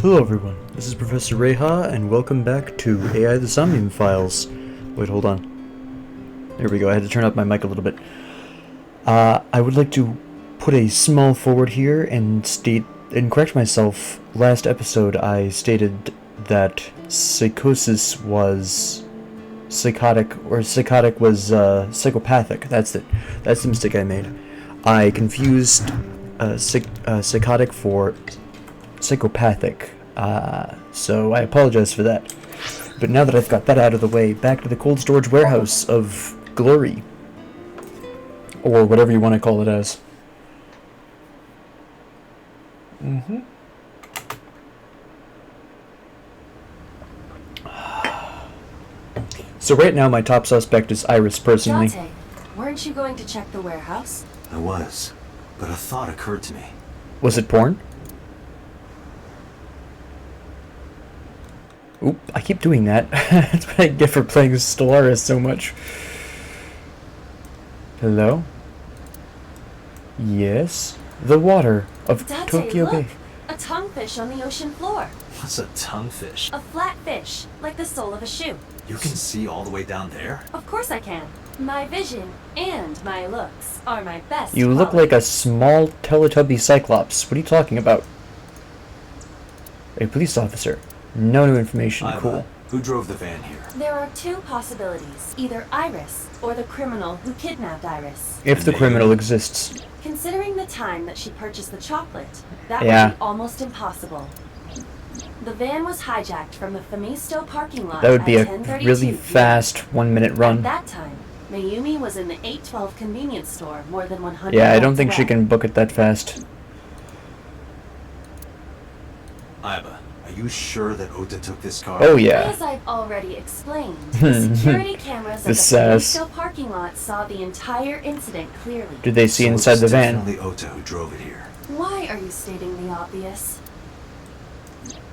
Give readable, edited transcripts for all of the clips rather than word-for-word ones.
Hello everyone, this is Professor Reha, and welcome back to AI the Somnium Files. Wait, hold on. There we go, I had to turn up my mic a little bit. I would like to put a small forward here and correct myself. Last episode I stated that psychosis was psychotic, or psychotic was psychopathic. That's it. That's the mistake I made. I confused psychotic for psychopathic, so I apologize for that. But now that I've got that out of the way, back to the cold storage warehouse of glory, or whatever you want to call it as. So right now my top suspect is Iris, personally. Dante, weren't you going to check the warehouse? I was, but a thought occurred to me. Was it porn? Oop, I keep doing that. That's what I get for playing Stellaris so much. Hello? Yes? The water of Dante, Tokyo look! Bay. A tonguefish on the ocean floor. What's a tonguefish? A flat fish, like the sole of a shoe. You can see all the way down there? Of course I can. My vision and my looks are my best You look quality. like a small Teletubby Cyclops. What are you talking about? A police officer. No new information. Cool. Who drove the van here? There are two possibilities. Either Iris, or the criminal who kidnapped Iris. If the criminal exists. Considering the time that she purchased the chocolate, that Yeah. would be almost impossible. The van was hijacked from the Famisto parking lot That would be at a 10:32 really p.m. fast 1 minute At run. that time, Mayumi was in the 812 convenience store more than 100 Yeah, I don't miles think she away. can book it that fast. Iba, are you sure that Ota took this car? Oh yeah. As I've already explained, the security cameras The at the sass. Famisto parking lot saw the entire incident clearly. Did they see So inside it's the van? definitely Ota who drove it here. Why are you stating the obvious?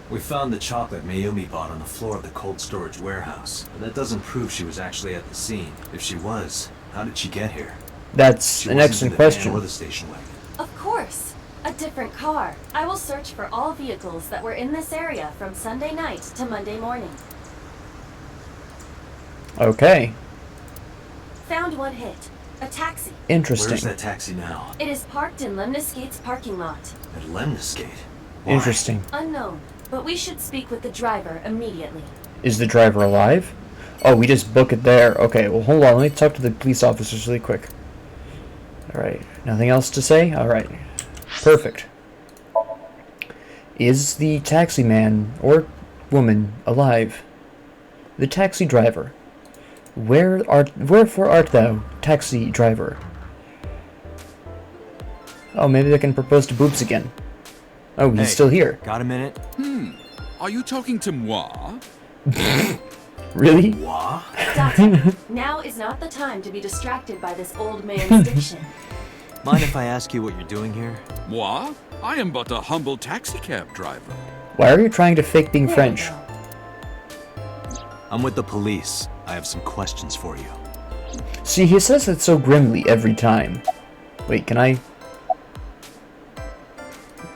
We found the chocolate Mayumi bought on the floor of the cold storage warehouse, but that doesn't prove she was actually at the scene. If she was, how did she get here? That's She an wasn't excellent in the van question. or the station wagon. Of course! A different car. I will search for all vehicles that were in this area from Sunday night to Monday morning. Okay. Found one hit. A taxi. Interesting. Where's that taxi now? It is parked in Lemniscate's parking lot. At Lemniscate. Why? Interesting. Unknown, but we should speak with the driver immediately. Is the driver alive? Oh, we just book it there. Okay, well hold on, let me talk to the police officers really quick. Alright, nothing else to say? Alright. Perfect. Is the taxi man or woman alive? The taxi driver. Wherefore art thou, taxi driver? Oh, maybe I can propose to Boobs again. Oh, he's Hey, still here. Got a minute? Are you talking to moi? Really? Wah? Dante, now is not the time to be distracted by this old man's diction. Mind if I ask you what you're doing here? Moi? I am but a humble taxicab driver. Why are you trying to fake being There French? we go. I'm with the police. I have some questions for you. See, he says it so grimly every time. Wait, can I...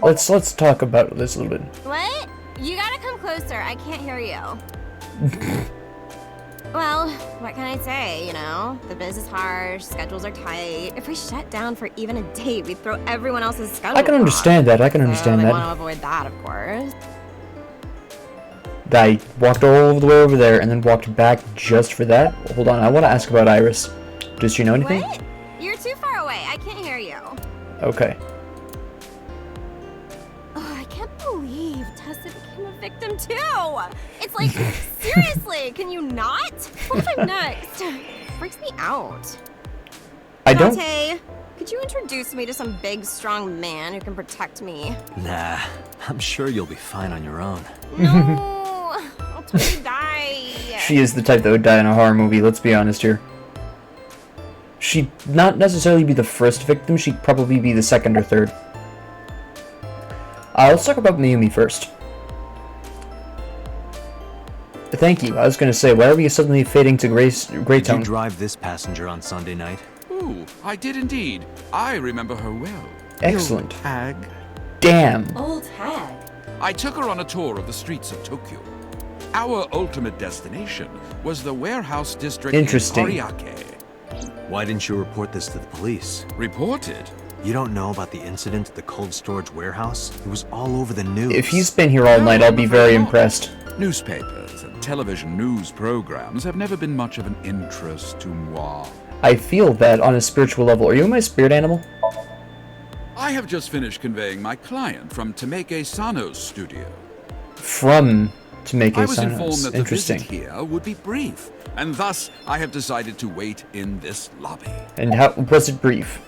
Let's talk about this a little bit. What? You gotta come closer. I can't hear you. Well, what can I say, you know? The business is harsh, schedules are tight. If we shut down for even a day, we'd throw everyone else's schedule I can off. understand that, I can So understand they that. want to avoid that, of course. I walked all the way over there and then walked back just for that? Hold on, I want to ask about Iris. Does she know anything? What? You're too far away. I can't hear you. Okay. Oh, I can't believe Tessa became a victim too. It's like, seriously, can you not? What if I'm next? Freaks me out. I don't... Dante, could you introduce me to some big, strong man who can protect me? Nah, I'm sure you'll be fine on your own. No, I'll totally die. She is the type that would die in a horror movie, let's be honest here. She'd not necessarily be the first victim, she'd probably be the second or third. Let's talk about Mayumi first. Thank you, I was gonna say, why are we suddenly fading to Grey Did you Tone? drive this passenger on Sunday night? Ooh, I did indeed. I remember her well. Excellent. You hag. Damn. Old hag. I took her on a tour of the streets of Tokyo. Our ultimate destination was the warehouse district Interesting. in Ariake. Why didn't you report this to the police? Reported? You don't know about the incident at the cold storage warehouse? It was all over the news. If he's been here all night, I'll be very impressed. Newspapers and television news programs have never been much of an interest to moi. I feel that on a spiritual level. Are you my spirit animal? I have just finished conveying my client from Tameke Sano's studio. From Tameke I was informed Sano's. that the Interesting. visit here would be brief, and thus I have decided to wait in this lobby. And how was it brief?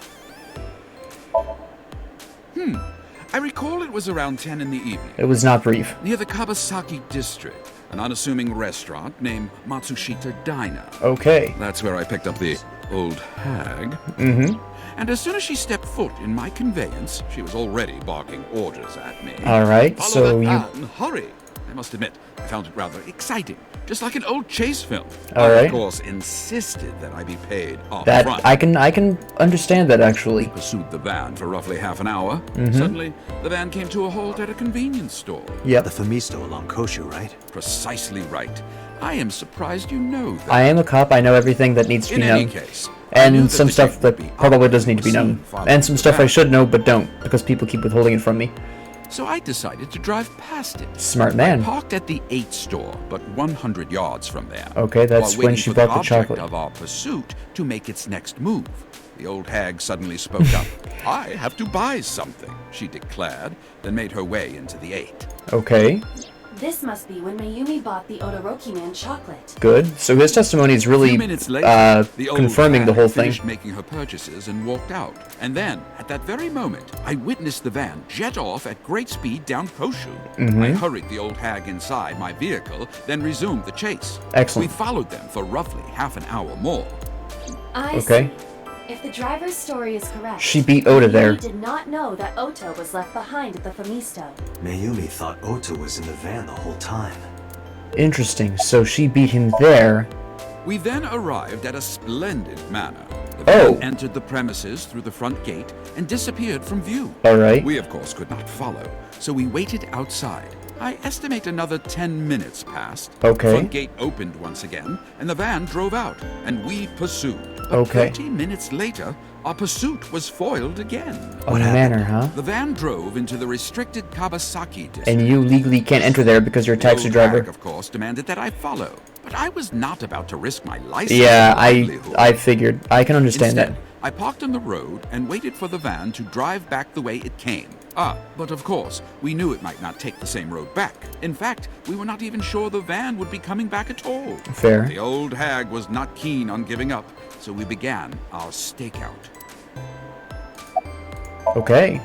I recall it was around 10 in the evening, It was not brief. near the Kabasaki district, an unassuming restaurant named Matsushita Diner. Okay. That's where I picked up the old hag. Mm-hmm. And as soon as she stepped foot in my conveyance, she was already barking orders at me. Alright, Follow so that you... van, hurry! I must admit, I found it rather exciting, just like an old chase film. All I, right. of course, insisted that I be paid off That, front. I can understand that, actually. Pursued the van for roughly half an hour. Mm-hmm. Suddenly, the van came to a halt at a convenience store. Yep. The Famisto along Koshu, right? Precisely right. I am surprised you know that. I am a cop, I know everything that needs to In be any known. case, I knew And that some the stuff gate that would be probably up does need to be soon known. following And some the stuff I van. should know but don't, because people keep withholding it from me. So I decided to drive past it. Smart I man. parked at the 8 store, but 100 yards from there. Okay, that's while when waiting she for bought the object chocolate. of our pursuit to make its next move. The old hag suddenly spoke up. I have to buy something, she declared, then made her way into the 8. Okay, This must be when Mayumi bought the Odoroki Man chocolate. good. So his testimony is A really few minutes later, the old confirming the hag whole thing. finished making her purchases and walked out. And then, at that very moment, I witnessed the van jet off at great speed down Koshu. Mm-hmm. I hurried the old hag inside my vehicle, then resumed the chase. Excellent. We followed them for roughly half an hour more. I Okay. see. If the driver's story is correct, She beat Oda there. Mayumi did not know that Ota was left behind at the Famisto. Mayumi thought Ota was in the van the whole time. Interesting. So she beat him there. We then arrived at a splendid manor. The Oh. van entered the premises through the front gate and disappeared from view. Alright. We, of course, could not follow, so we waited outside. I estimate another 10 minutes passed. Okay. The front gate opened once again, and the van drove out, and we pursued. But Okay. 30 minutes later, our pursuit was foiled again. A What manor, huh? The van drove into the restricted Kabasaki district. And you legally can't enter there because you're a The taxi old driver. hag, of course, demanded that I follow, but I was not about to risk my license. Yeah, and livelihood. I figured. I can understand Instead, that. I parked on the road and waited for the van to drive back the way it came. But of course, we knew it might not take the same road back. In fact, we were not even sure the van would be coming back at all. Fair. The old hag was not keen on giving up, so we began our stakeout. Okay.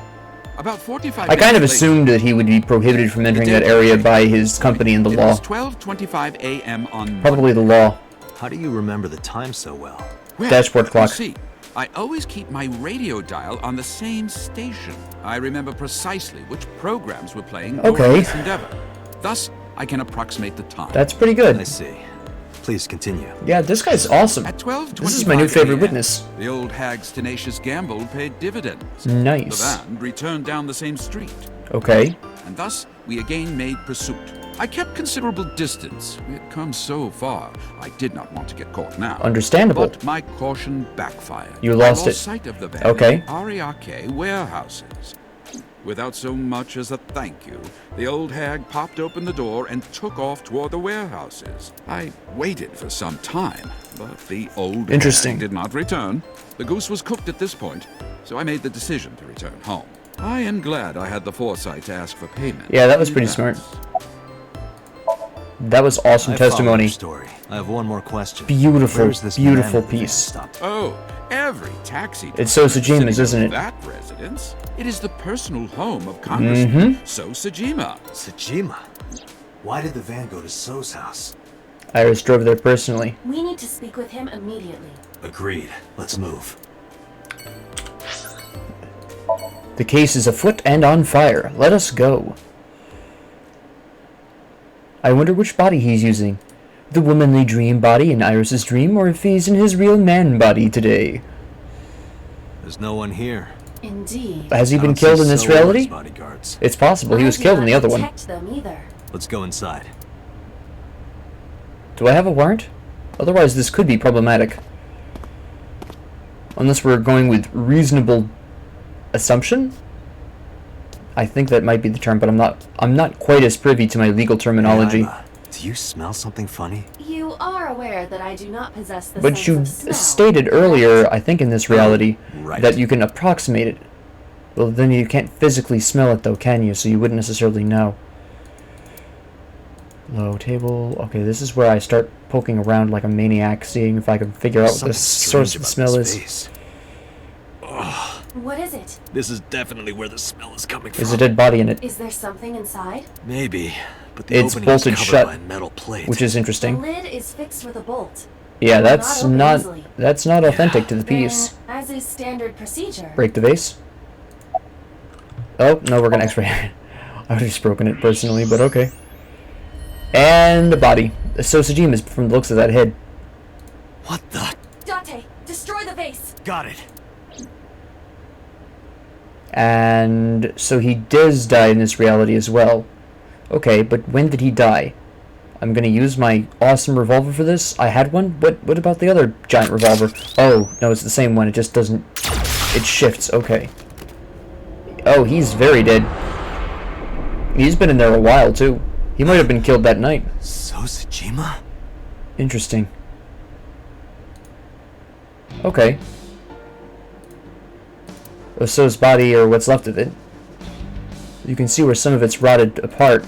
About 45 I kind of minutes assumed that he would be prohibited from entering that area by his company and the later, law. It was 12:25 a.m. on Probably the law. How do you remember the time so well? Well, Dashboard clock. You see, I always keep my radio dial on the same station. I remember precisely which programs were playing Okay. during this endeavor. Thus, I can approximate the time. That's pretty I good. see. Please continue. Yeah, this guy's awesome. At 12:25 This is my new favorite a.m., witness. The old hag's tenacious gamble paid dividends. Nice. The van returned down the same street, Okay. and thus we again made pursuit. I kept considerable distance. We had come so far, I did not want to get caught now. Understandable. But my caution backfired. You lost I it. lost sight of the van Okay. in the Ariake warehouses. Without so much as a thank you, the old hag popped open the door and took off toward the warehouses. I waited for some time, but the old Interesting. hag did not return. The goose was cooked at this point, so I made the decision to return home. I am glad I had the foresight to ask for payment. Yeah, that was pretty Yes. smart. That was awesome I follow testimony. your story. I have one more question. Beautiful, Where's this beautiful man at the van piece. stop? Oh, every taxi It's so driver Tsujima's, sitting isn't in it? That residence. It is the personal home of Congressman So Tsujima. Tsujima. Why did the van go to So's house? Iris drove there personally. We need to speak with him immediately. Agreed. Let's move. The case is afoot and on fire. Let us go. I wonder which body he's using. The womanly dream body in Iris's dream, or if he's in his real man body today. There's no one here. Indeed. Has he I been don't killed see in this Solo or his reality? bodyguards. It's possible. He was killed in the other one. I do not detect them either. Let's go inside. Do I have a warrant? Otherwise, this could be problematic. Unless we're going with reasonable assumption? I think that might be the term, but I'm not quite as privy to my legal terminology. Hey, Ima, do you smell something funny? You are aware that I do not possess the But sense you of smell. stated earlier, I think in this reality, Right. that you can approximate it. Well, then you can't physically smell it though, can you? So you wouldn't necessarily know. Low table. Okay, this is where I start poking around like a maniac, seeing if I can figure out what the source of the smell is. What is it? This is definitely where the smell is coming from. There's a dead body in it, Is there something inside? Maybe, but the It's opening is bolted covered shut, by a metal plate. which is The interesting. lid is fixed with a bolt. Yeah, It will that's open not easily. that's not authentic to the Then, piece. as is standard procedure. Break the vase. Oh no, we're gonna X-ray. I would have just broken it personally, but okay. And the body. So Sajima's from the looks of that head. What the? Dante, destroy the vase. Got it. And so he does die in this reality as well. Okay, but when did he die? I'm gonna use my awesome revolver for this. I had one. What about the other giant revolver? Oh, no, it's the same one. It just doesn't... It shifts. Okay. Oh, he's very dead. He's been in there a while, too. He might have been killed that night. Sosajima? Interesting. Okay. Oso's body, or what's left of it. You can see where some of it's rotted apart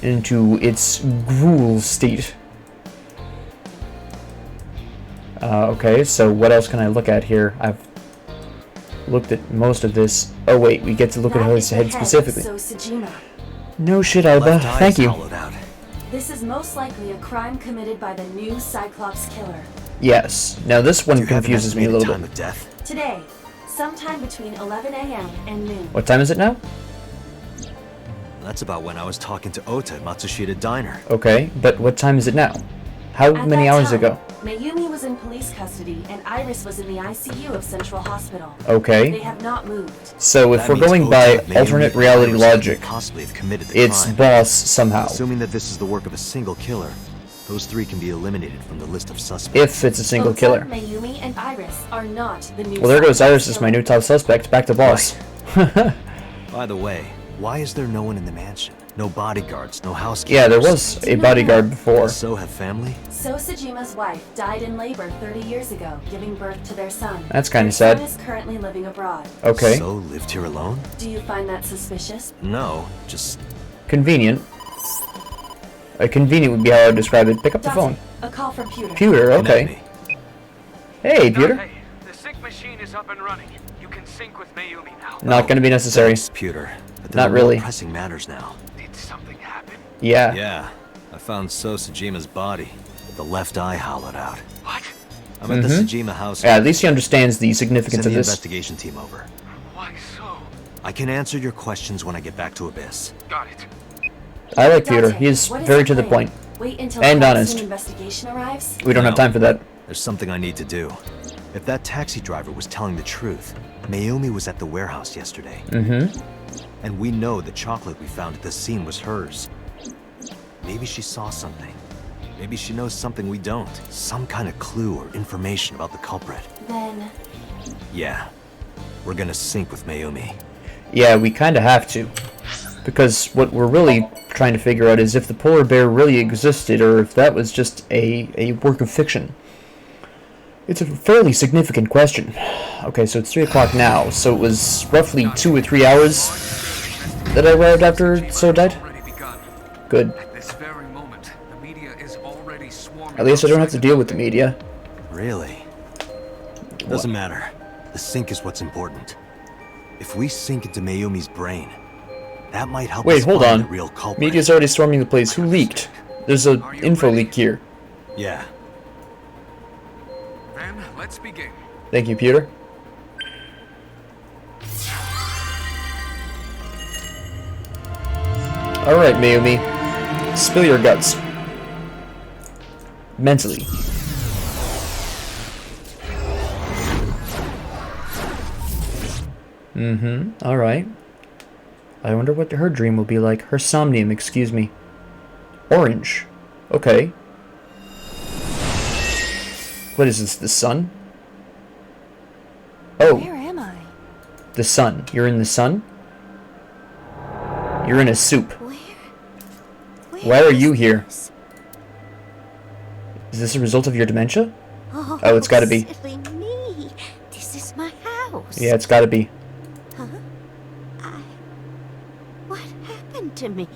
into its gruel state. Okay, so what else can I look at here? I've looked at most of this. Oh wait, we get to look at That his is the head of specifically. Sosajima. No shit, Alba. Left eye's Thank you. hollowed out. This is most likely a crime committed by the new Cyclops killer. Yes. Now this Do one you have an confuses me a estimated little time bit. of death? Today, sometime between 11 a.m. and noon. What time is it now? That's about when I was talking to Ota at Matsushita Diner. Okay, but what time is it now? How At many that hours time, ago? Mayumi was in police custody and Iris was in the ICU of Central Hospital. They Okay. have not moved. So if That we're means going Ota, by Mayumi, alternate and reality Iris couldn't logic, possibly have committed the it's crime. boss somehow. Assuming that this is the work of a single killer, those three can be eliminated from the list of suspects. If it's a single Ota, killer. Mayumi, and Iris are not the new Well, there goes Cyclops Iris as my killer. new top suspect. Back to boss. By the way, why is there no one in the mansion? No bodyguards, no housekeepers? Yeah, there was a bodyguard before. Does So have family? Sosajima's wife died in labor 30 years ago, giving birth to their son. That's kinda Their sad. son is currently living abroad. Okay. So lived here alone? Do you find that suspicious? No, just Convenient. Convenient would be how I would describe it. Pick up the Dante, phone. a call from Pewter. Pewter, connect okay. me. Hey, Pewter. Dante, the sync machine is up and running. You can sync with Mayumi now. Not gonna be necessary. Thanks, Pewter. But there Not are really. more pressing matters now. Did something happen? Yeah. Yeah, I found Sosajima's body. The left eye hollowed out. What? I'm at the Sajima house. Yeah, at least he understands the significance Send of the this. investigation team over. Why so? I can answer your questions when I get back to Abyss. Got it. I like Pewter. Dante, He is what very the to the plan? point. Wait until And the honest. Hudson investigation arrives. We don't have No. time for that. There's something I need to do. If that taxi driver was telling the truth, Mayumi was at the warehouse yesterday. Mm-hmm. And we know the chocolate we found at the scene was hers. Maybe she saw something. Maybe she knows something we don't. Some kind of clue or information about the culprit. Then, Yeah. We're gonna sync with Mayumi. Yeah, we kind of have to. Because what we're really trying to figure out is if the polar bear really existed or if that was just a work of fiction. It's a fairly significant question. Okay, so it's 3 o'clock now, so it was roughly 2 or 3 hours that I arrived after So died? Already begun. Good. At this very moment, the media is already swarming. At least I don't have to outside deal the with the media. Really? Doesn't matter. The sync is what's important. If we sync into Mayumi's brain, that might help Wait, us hold find on. the real culprit. Media's already storming the place. Who leaked? There's a info leak here. Yeah. Then let's begin. Thank you, Peter. Alright, Mayumi. Spill your guts. Mentally. Mm-hmm. Alright. I wonder what her dream will be like. Her Somnium, excuse me. Orange. Okay. What is this, the sun? Oh, Where am I? the sun. You're in the sun? You're in a soup. Why are you here? this? Is this a result of your dementia? Oh, Oh, it's gotta be. Silly me. This is my house. Yeah, it's gotta be. Huh? What happened to me?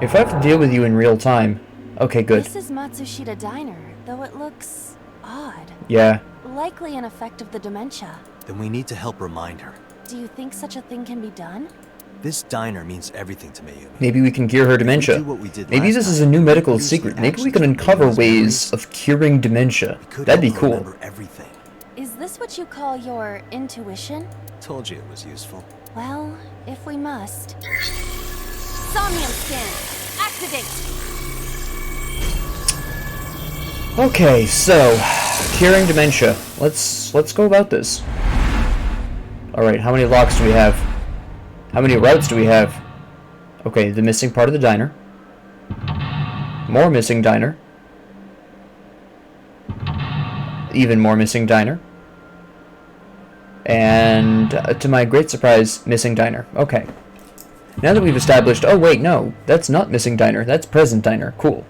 If I have to deal with you in real time... Okay, good. This is Matsushita Diner, though it looks odd. Yeah. Likely an effect of the dementia. Then we need to help remind her. Do you think such a thing can be done? This diner means everything to Mayumi. Maybe we can cure her If we dementia. do what we did Maybe last this is a time, new medical use the secret. Maybe we actions can to uncover realize ways memories. of curing dementia. We could That'd be help her cool. remember everything. Is this what you call your intuition? Told you it was useful. Well, if we must. Somnium scan! Activate! Okay, so curing dementia. Let's go about this. All right, how many locks do we have? How many routes do we have? Okay, the missing part of the diner. More missing diner. Even more missing diner. And to my great surprise, missing diner. Okay. Now that we've established... Oh, wait, no. That's not missing diner. That's present diner. Cool.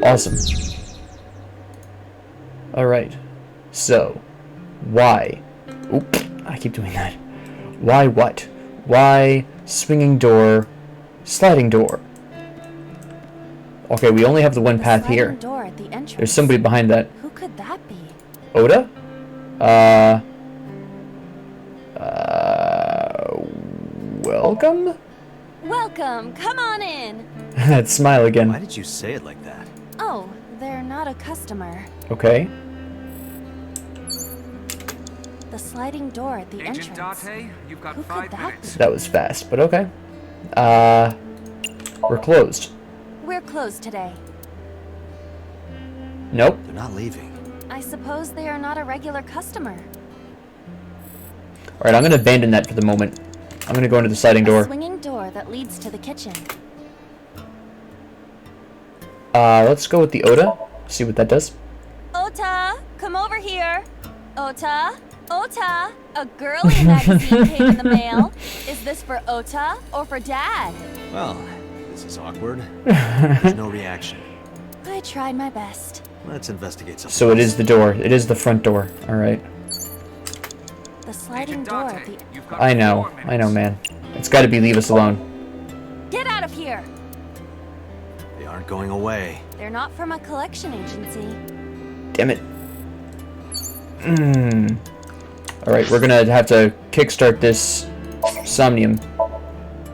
Awesome. Alright. So, why? Oop, I keep doing that. Why what? Why swinging door, sliding door? Okay, we only have the one path sliding here. door at the entrance. There's somebody behind that. Who could that be? Oda? Welcome? Welcome! Come on in! That smile Why again. did you say it like that? Oh, they're not a customer. Okay. The sliding door at the Agent entrance. Date, you've got Who could 5 that minutes. That was fast, but okay. We're closed. We're closed today. Nope. They're not leaving. I suppose they are not a regular customer. Alright, I'm gonna abandon that for the moment. I'm gonna go into the sliding A door. swinging door that leads to the kitchen. Let's go with the Oda. See what that does. Ota, come over here. Ota, Ota, a girly magazine came in the mail. Is this for Ota or for Dad? Well, this is awkward. There's no reaction. I tried my best. Let's investigate something. So it is the door. It is the front door. Alright. The sliding Agent door at Date, the... you've got I know. 4 minutes. I know, man. It's gotta be leave us alone. Get out of here! They aren't going away. They're not from a collection agency. Damn it. Alright, we're gonna have to kickstart this Somnium.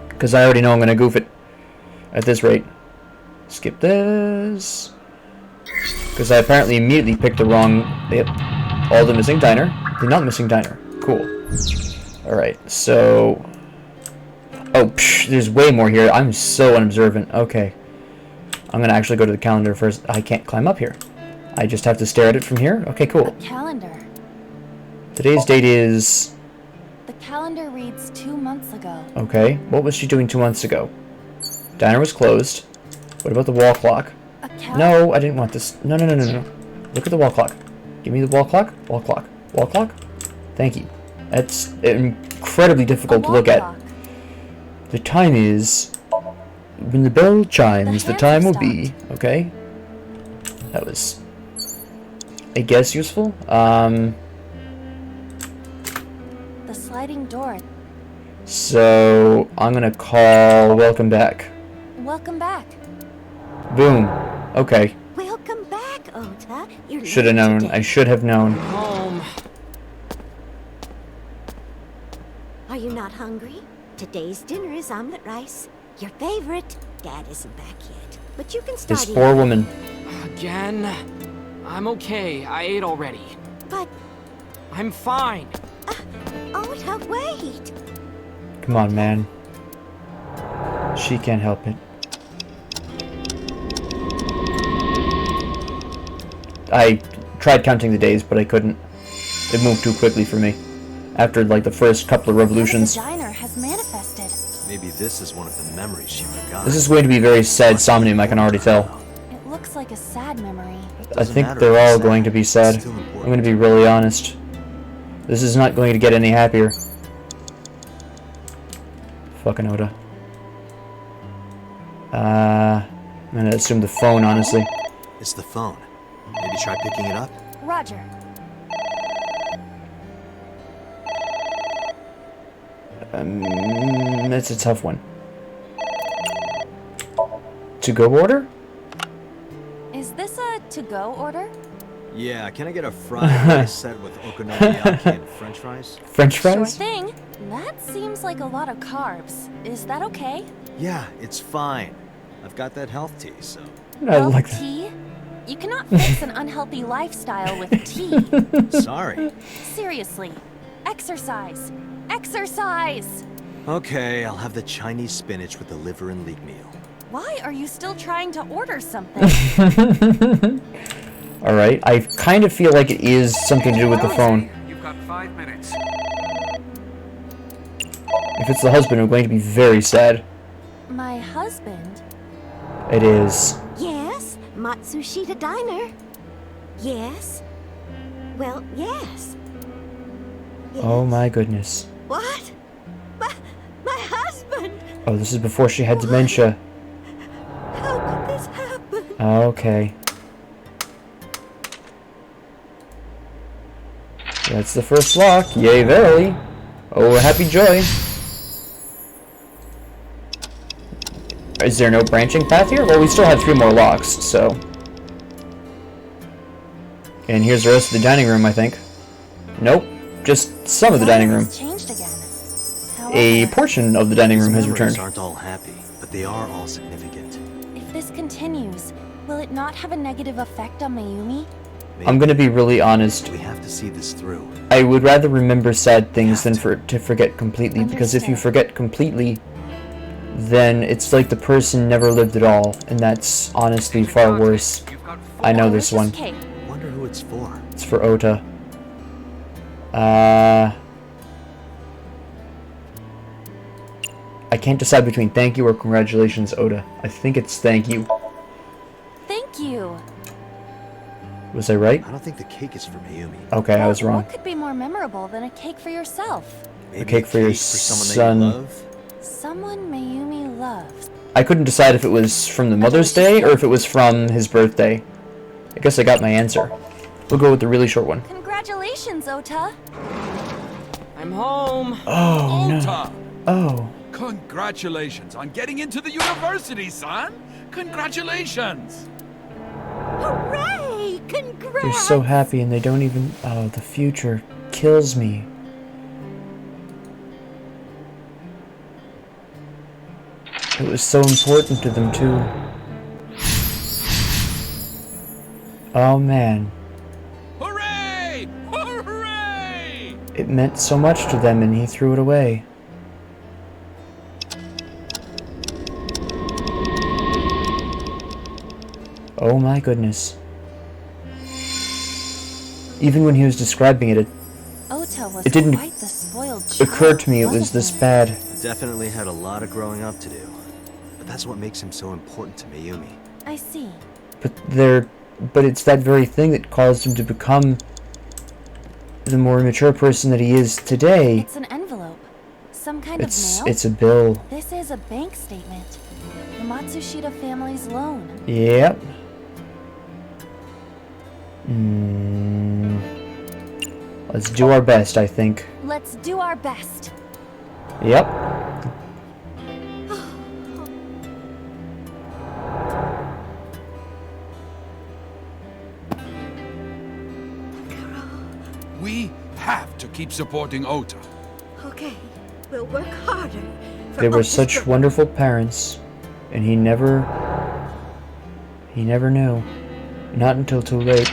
Because I already know I'm gonna goof it. At this rate. Skip this. Because I apparently immediately picked the wrong... Yep. All the missing diner. The not missing diner. Cool. Alright, so... Oh, psh, there's way more here. I'm so unobservant. Okay. I'm gonna actually go to the calendar first. I can't climb up here. I just have to stare at it from here? Okay, cool. Calendar. Today's date is... The calendar reads 2 months ago. Okay, what was she doing 2 months ago? Diner was closed. What about the wall clock? A calendar. No, I didn't want this. No, no, no, no, no. Look at the wall clock. Give me the wall clock. Wall clock. Wall clock. Thank you. That's incredibly difficult to look at. The time is... When the bell chimes, the hands time will have be... Okay. That was... I guess useful. The sliding door. So... I'm gonna call welcome back. Welcome back. Boom. Okay. Welcome back, Ota. You're Should have late known. today. I should have known. Home. Are you not hungry? Today's dinner is omelet rice. Your favorite. Dad isn't back yet, but you can start This eating. poor woman. Again? I'm okay. I ate already. But, I'm fine. Ota, wait. Come on, man. She can't help it. I tried counting the days, but I couldn't. It moved too quickly for me. after like the first couple of revolutions. The diner has manifested. Maybe this is one of the memories she forgot. This is going to be very sad Somnium, I can already tell. It looks like a sad memory. I think they're all going to be sad. I'm going to be really honest. This is not going to get any happier. Fucking Oda. I'm going to assume the phone, honestly. It's the phone. Maybe try picking it up? Roger. It's a tough one. To-go order? Is this a to-go order? Yeah, can I get a fried rice set with okonomiyaki and french fries? French Sure fries? thing. That seems like a lot of carbs. Is that okay? Yeah, it's fine. I've got that health tea, so... I like that. Tea? You cannot fix an unhealthy lifestyle with tea. Sorry. Seriously. Exercise. Exercise! Okay, I'll have the Chinese spinach with the liver and leek meal. Why are you still trying to order something? Alright, I kind of feel like it is something to do with the phone. You've got 5 minutes. If it's the husband, I'm going to be very sad. My husband? It is. Yes, Matsushita Diner. Yes. Well, yes. Oh my goodness. What? My husband! Oh, this is before she had dementia. How could this happen? Okay. That's the first lock. Yay, verily. Oh, happy joy. Is there no branching path here? Well, we still have 3 more locks, so... And here's the rest of the dining room, I think. Nope. Just some of the dining room. It's changed again. A However, portion of the dining room has These memories returned. aren't all happy, but they are all significant. if this continues, will it not have a negative effect on Mayumi? I'm gonna be really honest. We have to see this through. I would rather remember sad things than to forget completely, because if you Understood. forget completely, then it's like the person never lived at all, and that's honestly far worse. You've got I know this Delicious one. Cake. Wonder who it's for. It's for Ota. I can't decide between thank you or congratulations, Oda. I think it's thank you. Thank you. Was I right? I don't think the cake is for Mayumi. Okay, I was Well, wrong. What could be more memorable than a cake for yourself? Maybe cake for your someone son. that you love? Someone Mayumi loves. I couldn't decide if it was from the Mother's Day or if it was from his birthday. I guess I got my answer. We'll go with the really short one. Congratulations, Ota. I'm home. Oh, no. Ota! Oh. Congratulations on getting into the university, son! Congratulations! Hooray! Congrats! They're so happy and they don't even... Oh, the future kills me. It was so important to them, too. Oh, man. Hooray! Hooray! It meant so much to them and he threw it away. Oh my goodness. Even when he was describing it, it Ota was It didn't quite the spoiled child, occurred to me it was wasn't this he? bad. Definitely had a lot of growing up to do. But that's what makes him so important to Mayumi. I see. But it's that very thing that caused him to become the more mature person that he is today. It's an envelope. Some kind of mail? It's a bill. This is a bank statement. The Matsushita family's loan. Yep. Let's do our best, I think. Let's do our best. Yep. We have to keep supporting Ota. Okay, we'll work harder. for They were Ota's such good. wonderful parents, and he never knew. Not until too late.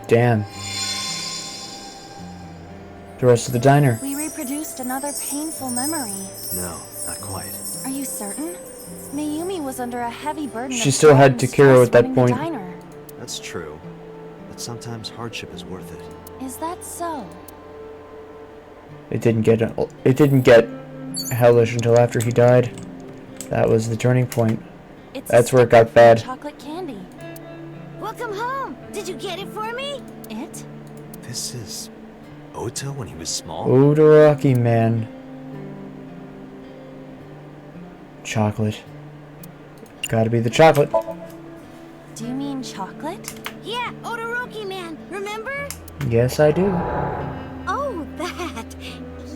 Damn. The rest of the diner. We reproduced another painful memory. No, quite. Are you certain? Mayumi was under a heavy burden. She of still had stress Takiro at that running the point. diner. That's true. But sometimes hardship is worth it. Is that so? It didn't get hellish until after he died. That was the turning point. It's That's a where it got sticker for bad. Chocolate candy. Welcome home. Did you get it for me? It? This is Ota when he was small? Odoraki man. Chocolate. Gotta be the chocolate. Do you mean chocolate? Yeah, Odoroki man. Remember? Yes, I do. Oh, that.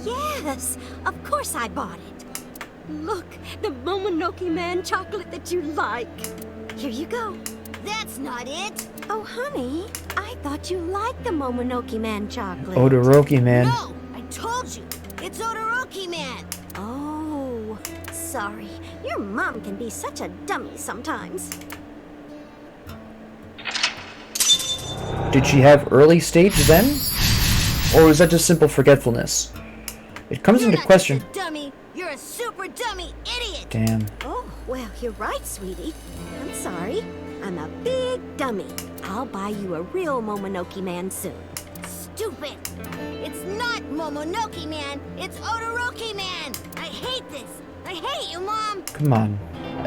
Yes. Of course I bought it. Look, the Momonoke man chocolate that you like. Here you go. That's not it. Oh, honey, I thought you liked the Momonoke man chocolate. Odoroki man. No, I told you. It's Odoroki man. Oh, sorry. Your mom can be such a dummy sometimes. Did she have early stage then? Or was that just simple forgetfulness? It comes into question. You're not just a dummy. You're a super dummy idiot. Damn. Oh, well, you're right, sweetie. I'm sorry. I'm a big dummy. I'll buy you a real Momonoke man soon. Stupid! It's not Momonoke man, it's Odoroki man! I hate this! I hate you, Mom! Come on.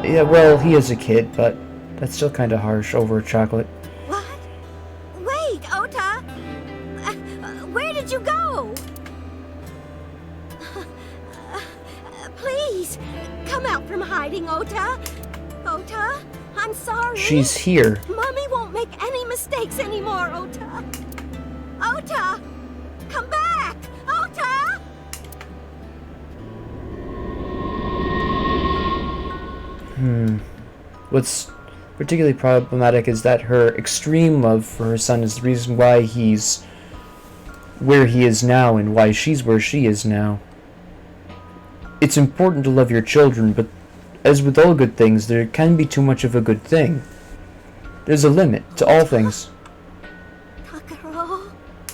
Yeah, well, he is a kid, but that's still kind of harsh over chocolate. What? Wait, Ota! Where did you go? Please, come out from hiding, Ota! Ota, I'm sorry. She's here. Mommy won't make any mistakes anymore, Ota. Ota! Come back! Ota! What's particularly problematic is that her extreme love for her son is the reason why he's where he is now and why she's where she is now. It's important to love your children, but as with all good things, there can be too much of a good thing. There's a limit to all things. Takaro,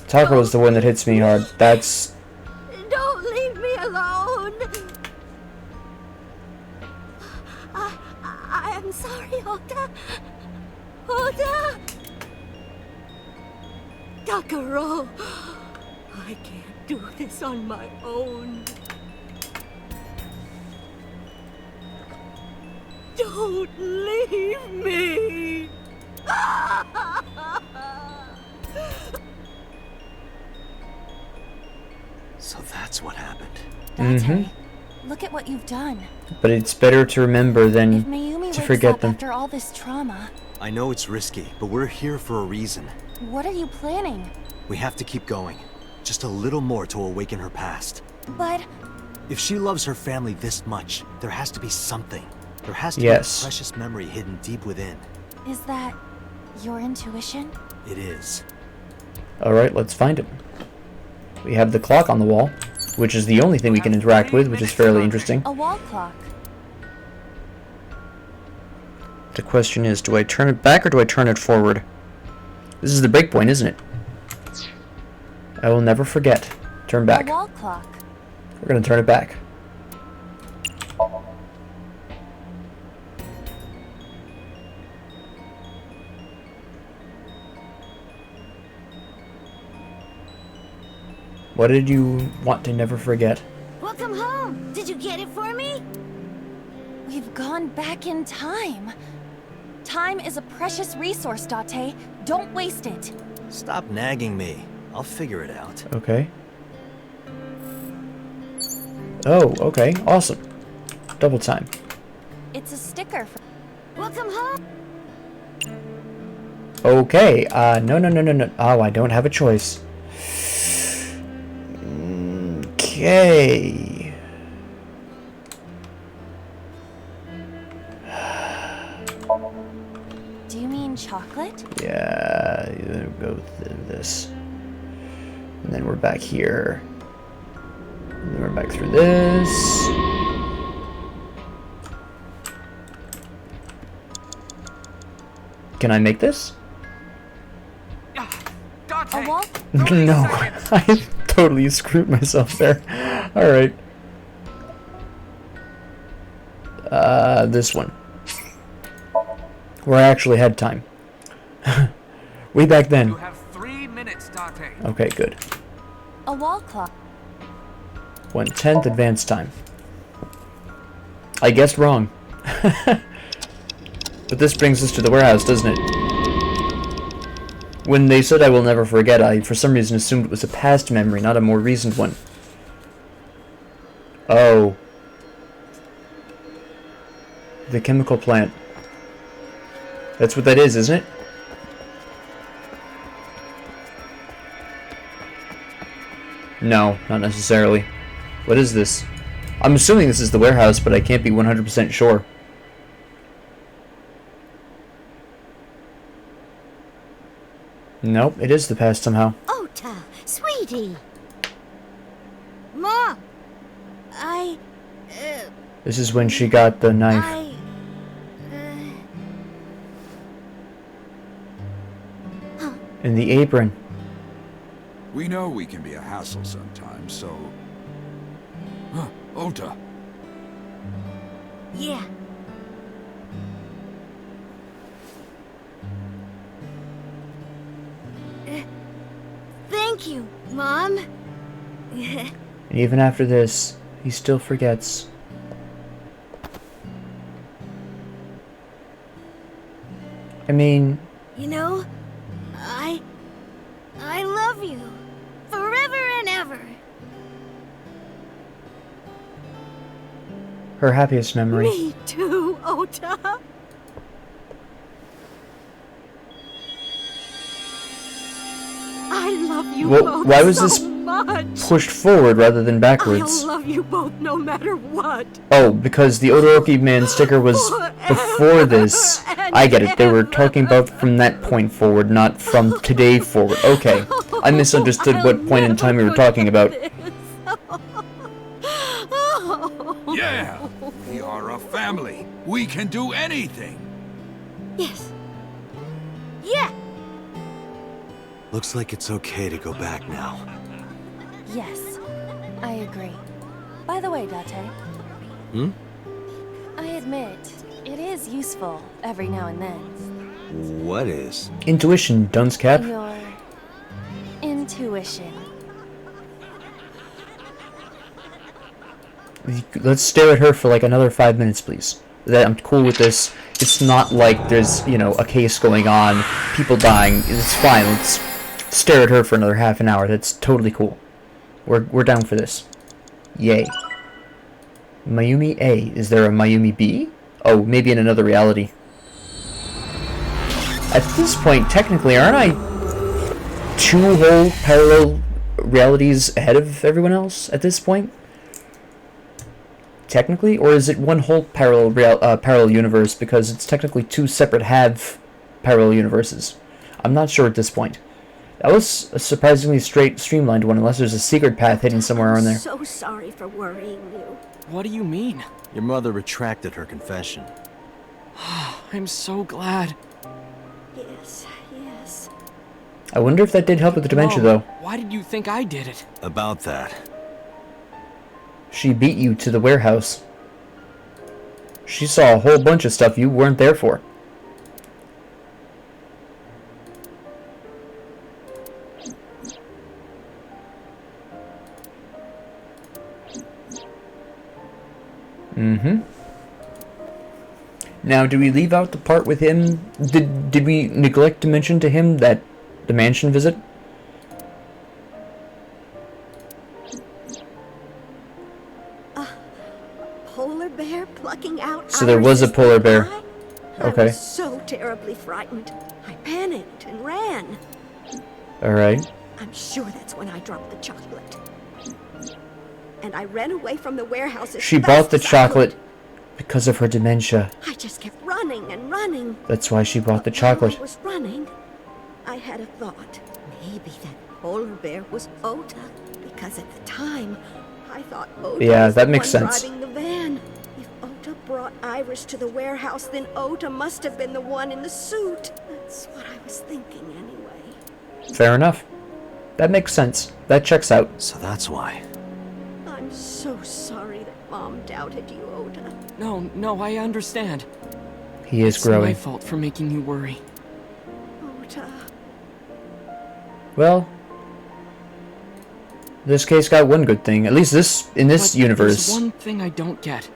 Takaro is the one that hits me hard. That's... don't leave me alone. I am sorry, Ota. Ota! Takaro, I can't do this on my own. Don't leave me! So that's what happened. Date, look at what you've done. But it's better to remember If than Mayumi to wakes forget up them. after all this trauma, I know it's risky, but we're here for a reason. what are you planning? We have to keep going. Just a little more to awaken her past. But If she loves her family this much, there has to be something. There has to Yes. be a precious memory hidden deep within. is that your intuition? It is. Alright, let's find it. We have the clock on the wall, which is the only thing we can interact with, which is fairly interesting. A wall clock. The question is, do I turn it back or do I turn it forward? This is the break point, isn't it? I will never forget. Turn back. A wall clock. We're gonna turn it back. What did you want to never forget? Welcome home. Did you get it for me? We've gone back in time. Time is a precious resource, Date. Don't waste it. Stop nagging me. I'll figure it out. Okay. Oh, okay. Awesome. Double time. It's a sticker for Welcome home. Okay. No. Oh, I don't have a choice. Okay. Do you mean chocolate? Yeah, go through this. And then we're back here. And then we're back through this. Can I make this? A wall? No, I totally screwed myself there. Alright. This one. Where I actually had time. Way back then. You have 3 minutes, Date. Okay, good. A wall clock. 1/10 advance time. I guessed wrong. But this brings us to the warehouse, doesn't it? When they said I will never forget, I for some reason assumed it was a past memory, not a more recent one. Oh. The chemical plant. That's what that is, isn't it? No, not necessarily. What is this? I'm assuming this is the warehouse, but I can't be 100% sure. Nope, it is the past somehow. Ota, sweetie. Ma, This is when she got the knife. And the apron. We know we can be a hassle sometimes, so... Huh, Ota. Yeah. Thank you, Mom. And even after this, he still forgets. I mean... You know, I love you. Forever and ever. her happiest memory. Me too, Ota. I love you Well, both why was so this much. pushed forward rather than backwards? I'll love you both no matter what. Oh, because the Odoroki Man sticker was before this. I get it. They were talking about from that point forward, not from today forward. Okay. I misunderstood what point in time we were talking about. Yeah! We are a family. We can do anything. Yes. Yeah. Looks like it's okay to go back now. Yes, I agree. By the way, Date. I admit, it is useful every now and then. What is? Intuition, dunce cap. Your intuition. Let's stare at her for like another 5 minutes, please. I'm cool with this. It's not like there's, you know, a case going on, people dying. It's fine. Let's stare at her for another half an hour. That's totally cool. We're down for this. Yay. Mayumi A. Is there a Mayumi B? Oh, maybe in another reality. At this point, technically, aren't I 2 whole parallel realities ahead of everyone else at this point? Technically, or is it one whole parallel universe because it's technically 2 separate half parallel universes? I'm not sure at this point. That was a surprisingly streamlined one, unless there's a secret path hidden somewhere around there. I'm so sorry for worrying you. What do you mean? Your mother retracted her confession. I'm so glad. Yes, yes. I wonder if that did help with the dementia, Mom, though. Why did you think I did it? About that. She beat you to the warehouse. She saw a whole bunch of stuff you weren't there for. Now, do we leave out the part with him? Did we neglect to mention to him that the mansion visit? Polar bear plucking out. So there was a Iris's polar bear. eye? Okay. I was so terribly frightened. I panicked and ran. Alright. I'm sure that's when I dropped the chocolate. And I ran away from the warehouse as She fast bought the as I chocolate could. because of her dementia. I just kept running and running. That's why she bought the But while chocolate. I was running, I had a thought. Maybe that polar bear was Ota, because at the time, I thought Ota Yeah, was that the makes one sense. driving the van. If Ota brought Iris to the warehouse, then Ota must have been the one in the suit. That's what I was thinking anyway. Fair enough. That makes sense. That checks out. So that's why. I'm so sorry that Mom doubted you, Ota. No, I understand. He is It's my growing. fault for making you worry. Ota. Well, this case got one good thing. At least in this But universe. there's one thing I don't get.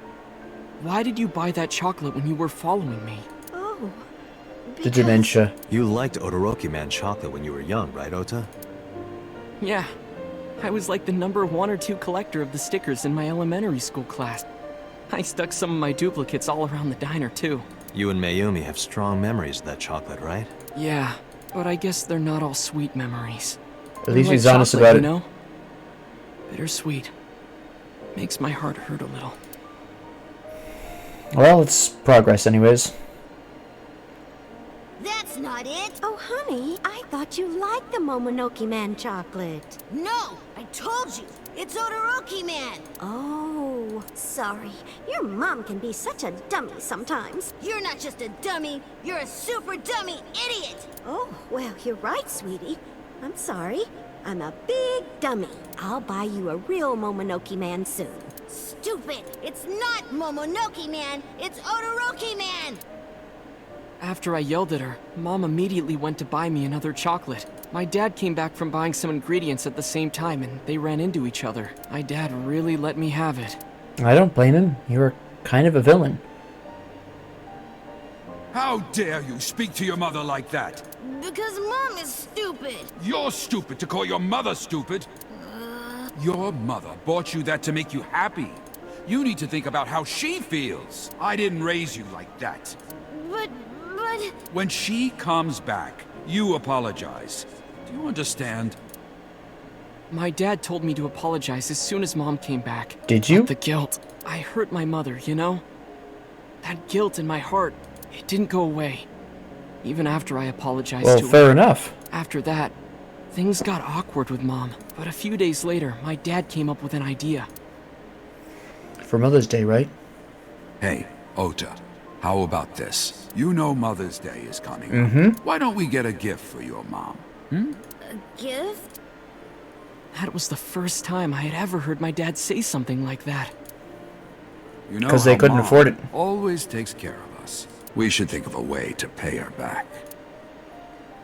Why did you buy that chocolate when you were following me? Oh. The dementia. You liked Odoroki Man chocolate when you were young, right, Ota? Yeah. I was like the number 1 or 2 collector of the stickers in my elementary school class. I stuck some of my duplicates all around the diner, too. You and Mayumi have strong memories of that chocolate, right? Yeah, but I guess they're not all sweet memories. At least They're he's like honest chocolate, about it. you know? Bittersweet. Makes my heart hurt a little. Well, it's progress anyways. That's not it. Oh, honey, I thought you liked the Momonoki Man chocolate. No, I told you. It's Odoroki Man. Oh, sorry. Your mom can be such a dummy sometimes. You're not just a dummy. You're a super dummy idiot. Oh, well, you're right, sweetie. I'm sorry. I'm a big dummy. I'll buy you a real Momonoki Man soon. Stupid. It's not Momonoki Man. It's Odoroki Man. After I yelled at her, Mom immediately went to buy me another chocolate. My dad came back from buying some ingredients at the same time, and they ran into each other. My dad really let me have it. I don't blame him. You were kind of a villain. How dare you speak to your mother like that? Because Mom is stupid. You're stupid to call your mother stupid. Your mother bought you that to make you happy. You need to think about how she feels. I didn't raise you like that. But... When she comes back, you apologize. Do you understand? My dad told me to apologize as soon as Mom came back. Did you? But the guilt. I hurt my mother, you know? That guilt in my heart, it didn't go away. Even after I apologized Well, to her. fair enough. After that, things got awkward with Mom. But a few days later, my dad came up with an idea. For Mother's Day, right? Hey, Ota, how about this? You know Mother's Day is coming up. Mm-hmm. Why don't we get a gift for your mom? A gift? That was the first time I had ever heard my dad say something like that. You know 'Cause they how couldn't Mom afford it. always takes care of us. We should think of a way to pay her back.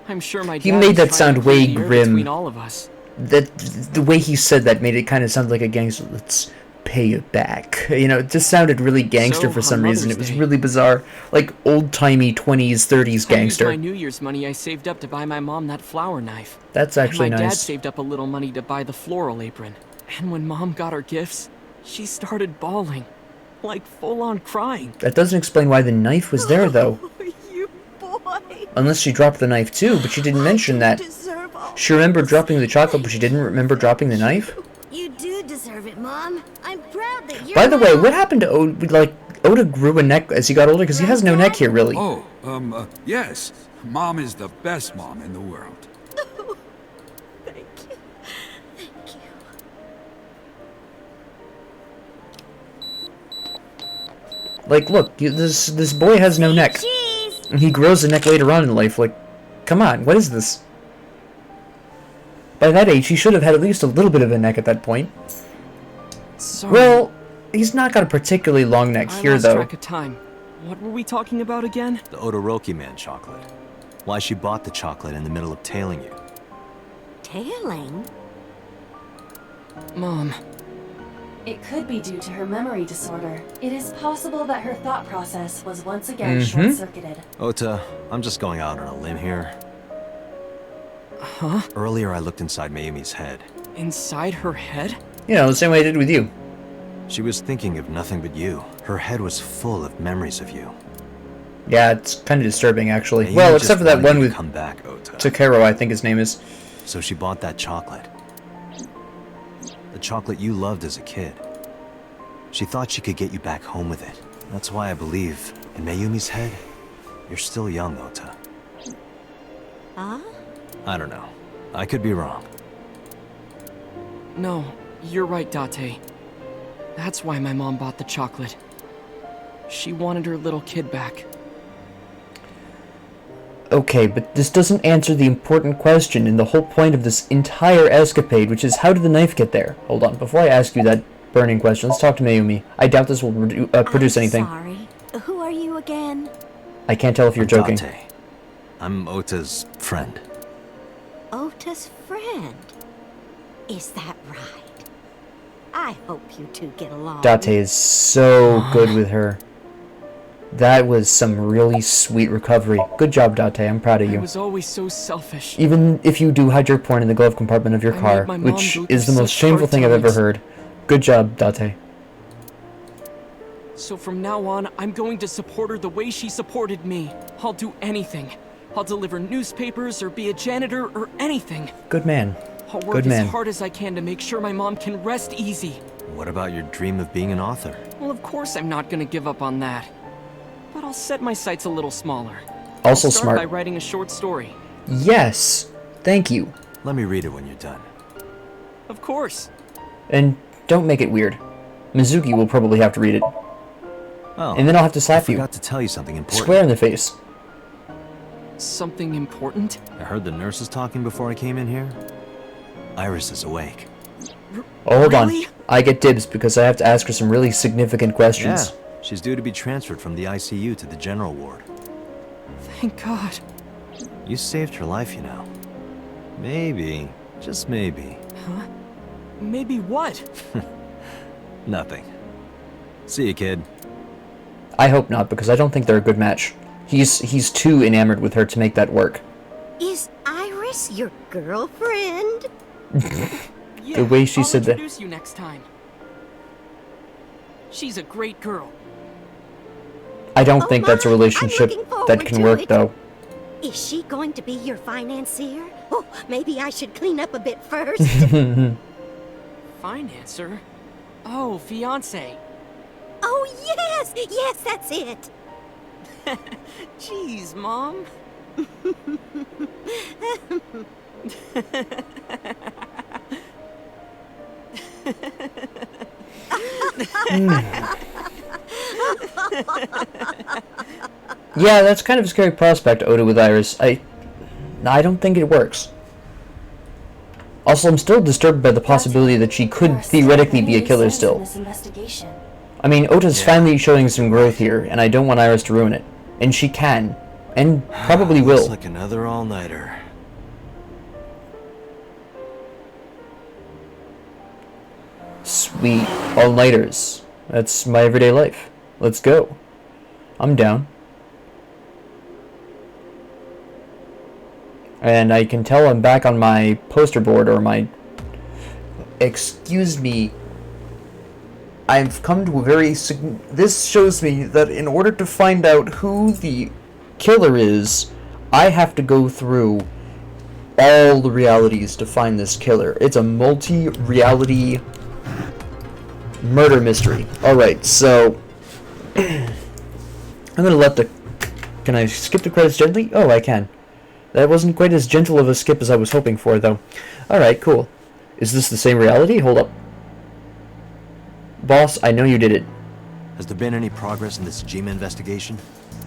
I'm sure my dad He made was that trying sound to clear way the air grim. between all of us. That the way he said that made it kind of sound like a gangster. Let's pay you back. You know, it just sounded really gangster So, for some on reason. It Mother's was Day- really bizarre, like old-timey 20s, 30s I used gangster. my New Year's money I saved up to buy my mom that flower knife. That's And actually my dad nice. saved up a little money to buy the floral apron. And when Mom got her gifts, she started bawling. Like full-on crying. That doesn't explain why the knife was there, though. You boy. Unless she dropped the knife too, but she didn't mention that. Deserve all. She remembered dropping the chocolate, but she didn't remember dropping the knife? You do deserve it, Mom. I'm proud that you're By the way, Mom. what happened to Oda? Like, Oda grew a neck as he got older, because he has no neck here, really. Oh, yes. Mom is the best mom in the world. Thank you. Thank you. Like, look, this boy has no neck. Cheese! And he grows a neck later on in life. Like, come on, what is this? By that age, he should have had at least a little bit of a neck at that point. Sorry. Well, he's not got a particularly long neck I here, lost though. track of time. What were we talking about again? The Odoroki Man chocolate. Why she bought the chocolate in the middle of tailing you. Tailing? Mom, It could be due to her memory disorder. It is possible that her thought process was once again Mhm. short-circuited. Ota, I'm just going out on a limb here. huh? Earlier I looked inside Mayumi's head. Inside her head? You know, the same way I did with you. She was thinking of nothing but you. Her head was full of memories of you. Yeah, it's kind of disturbing, actually. Mayumi Well, just except for that wanted one you to with come back, Ota. Takaro, I think his name is. So she bought that chocolate. The chocolate you loved as a kid. She thought she could get you back home with it. That's why I believe, in Mayumi's head, you're still young, Ota. Huh? I don't know. I could be wrong. No, you're right, Date. That's why my mom bought the chocolate. She wanted her little kid back. Okay, but this doesn't answer the important question and the whole point of this entire escapade, which is how did the knife get there? Hold on, before I ask you that, burning question. Let's talk to Mayumi. I doubt this will produce anything. Sorry. Who are you again? I can't tell if you're joking. Date. I'm Ota's friend. Ota's friend. Is that right? I hope you two get along. Date is so good with her. That was some really sweet recovery. Good job, Date. I'm proud of I you. was always so selfish. Even if you do hide your porn in the glove compartment of your I car, made my mom which go is the through most such shameful hard thing I've ever times. heard. Good job, Date. So from now on, I'm going to support her the way she supported me. I'll do anything. I'll deliver newspapers or be a janitor or anything. Good man. I'll work Good as man. hard as I can to make sure my mom can rest easy. What about your dream of being an author? Well, of course I'm not gonna give up on that. But I'll set my sights a little smaller. Also I'll start smart. by writing a short story. Yes. Thank you. Let me read it when you're done. Of course. And don't make it weird. Mizuki will probably have to read it. Oh, And then I'll have to I slap you. forgot to tell you something important. Square in the face. Something important? I heard the nurses talking before I came in here. Iris is awake. Oh, hold Really? on. I get dibs because I have to ask her some really significant questions. Yeah, she's due to be transferred from the ICU to the general ward. Thank God. You saved her life, you know. Maybe, just maybe, Huh? Maybe what? nothing. See you, kid. I hope not, because I don't think they're a good match. He's too enamored with her to make that work. Is Iris your girlfriend? Yeah, The way she I'll said that. introduce you next time. She's a great girl. I don't Oh think that's a my, I'm relationship looking forward that can to work, it. though. Is she going to be your financier? Oh, maybe I should clean up a bit first. Financer? Oh, fiance. Oh, yes! Yes, that's it! Jeez, Mom. Yeah, that's kind of a scary prospect, Oda with Iris. I don't think it works. Also, I'm still disturbed by the possibility that she could theoretically be a killer still. This investigation. I mean, Ota's Yeah. finally showing some growth here, and I don't want Iris to ruin it. And she can. And probably Looks will. like another all-nighter. Sweet. All-nighters. That's my everyday life. Let's go. I'm down. And I can tell I'm back on my poster board, or my... Excuse me. I've come to a very... This shows me that in order to find out who the killer is, I have to go through all the realities to find this killer. It's a multi-reality murder mystery. Alright, so... I'm gonna let the... Can I skip the credits gently? Oh, I can. That wasn't quite as gentle of a skip as I was hoping for, though. Alright, cool. Is this the same reality? Hold up. Boss, I know you did it. Has there been any progress in this Jima investigation?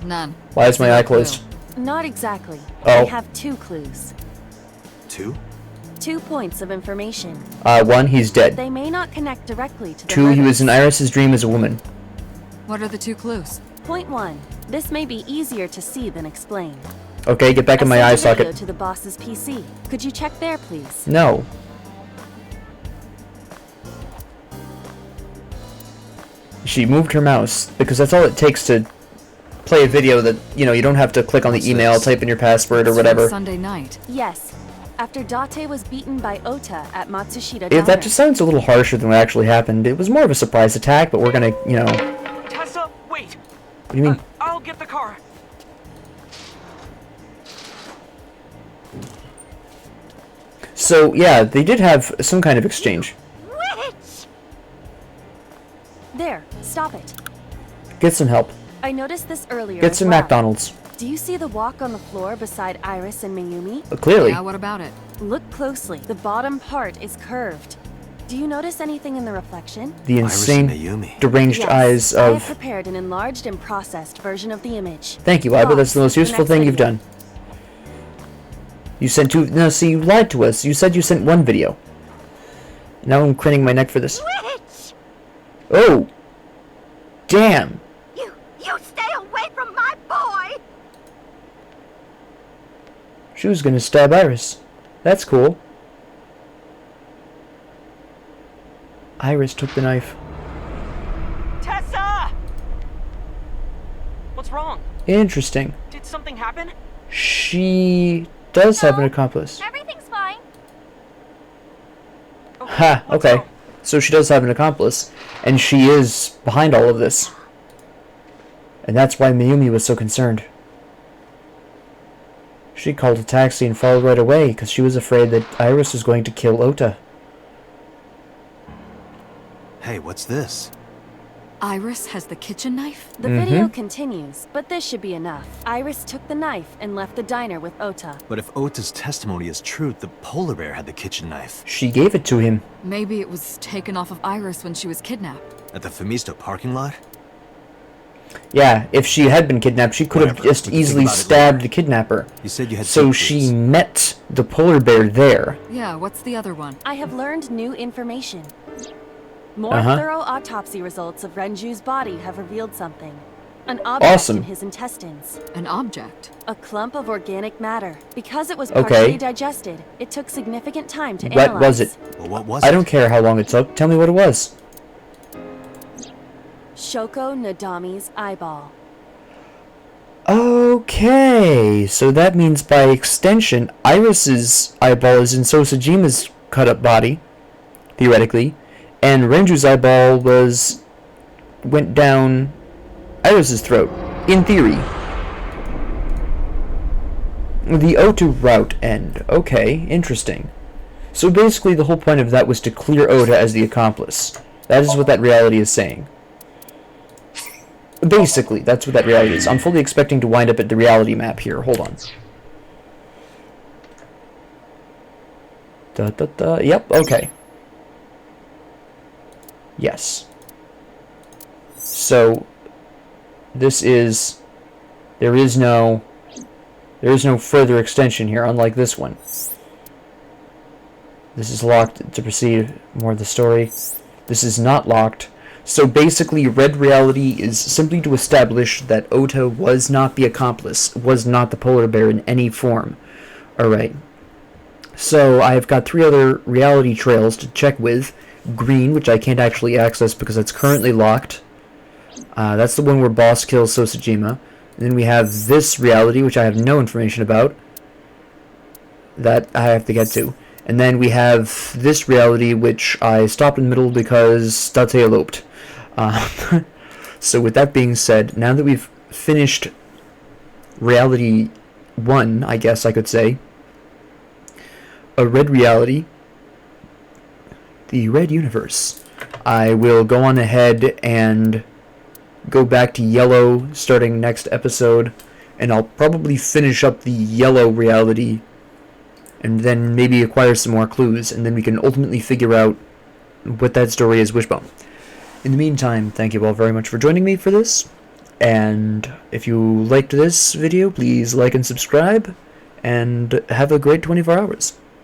None. Why is my eye closed? Not exactly. Oh. We have 2 clues. 2? 2 points of information. 1, he's dead. They may not connect directly to the 2, he was murders. in Iris's dream as a woman. What are the 2 clues? Point 1. This may be easier to see than explain. Okay, get back in my I eye sent a video socket. to the boss's PC. Could you check there, please? No. She moved her mouse, because that's all it takes to play a video that, you know, you don't have to click on the What's email, this? type in your password or It's from whatever. Sunday night. Yes. After Date was beaten by Ota at Matsushita That Diner. just sounds a little harsher than what actually happened. It was more of a surprise attack, but we're gonna, you know... What Tessa, wait. do you mean? I'll get the car. So, yeah, they did have some kind of exchange. Witch! There. Stop it. Get some help. I noticed this earlier Get as some well. McDonald's. Do you see the walk on the floor beside Iris and Mayumi? Clearly. Yeah, what about it? Look closely. The bottom part is curved. Do you notice anything in the reflection? The Iris and insane, Mayumi. deranged Yes, eyes I have of... prepared an enlarged and processed version of the image. Thank you, I bet that's the most Boss, useful next thing you've video. done. You sent 2... No, see, you lied to us. You said you sent 1 video. Now I'm craning my neck for this. Witch! Oh! Damn! You stay away from my boy! She was gonna stab Iris. That's cool. Iris took the knife. Tessa! What's wrong? Interesting. Did something happen? She does have an accomplice. Everything's fine. Ha, what's okay. wrong? So she does have an accomplice, and she is behind all of this. And that's why Mayumi was so concerned. She called a taxi and followed right away, because she was afraid that Iris was going to kill Ota. Hey, what's this? Iris has the kitchen knife? The video continues, but this should be enough. Iris took the knife and left the diner with Ota. But if Ota's testimony is true, the polar bear had the kitchen knife. She gave it to him. Maybe it was taken off of Iris when she was kidnapped. At the Femisto parking lot? Yeah, if she had been kidnapped, she could have Whatever, just we can think easily about it stabbed later. the kidnapper. You said you had So two she clues. met the polar bear there. Yeah, what's the other one? I have learned new information. More Uh-huh. thorough autopsy results of Renju's body have revealed something. An object Awesome. in his intestines. An object. A clump of organic matter. Because it was Okay. partially digested, it took significant time to What analyze. was it? Well, what was it? I don't care how long it took. Tell me what it was. Shoko Nadami's eyeball. Okay, so that means by extension, Iris's eyeball is in Sosajima's cut-up body, theoretically, and Renju's eyeball went down Iris's throat, in theory. The Ota route end. Okay, interesting. So basically the whole point of that was to clear Ota as the accomplice. That is what that reality is saying. Basically, that's what that reality is. I'm fully expecting to wind up at the reality map here. Hold on. Yep, okay. Yes. So, this is... There is no further extension here, unlike this one. This is locked to proceed more of the story. This is not locked. So basically, Red Reality is simply to establish that Ota was not the accomplice, was not the polar bear in any form. Alright. So I've got 3 other reality trails to check with. Green, which I can't actually access because it's currently locked. That's the one where Boss kills Sosajima. And then we have this reality, which I have no information about. That I have to get to. And then we have this reality, which I stopped in the middle because Date eloped. So with that being said, now that we've finished reality 1, I guess I could say, a red reality, the red universe, I will go on ahead and go back to yellow starting next episode, and I'll probably finish up the yellow reality and then maybe acquire some more clues, and then we can ultimately figure out what that story is, Wishbone. In the meantime, thank you all very much for joining me for this, and if you liked this video, please like and subscribe, and have a great 24 hours.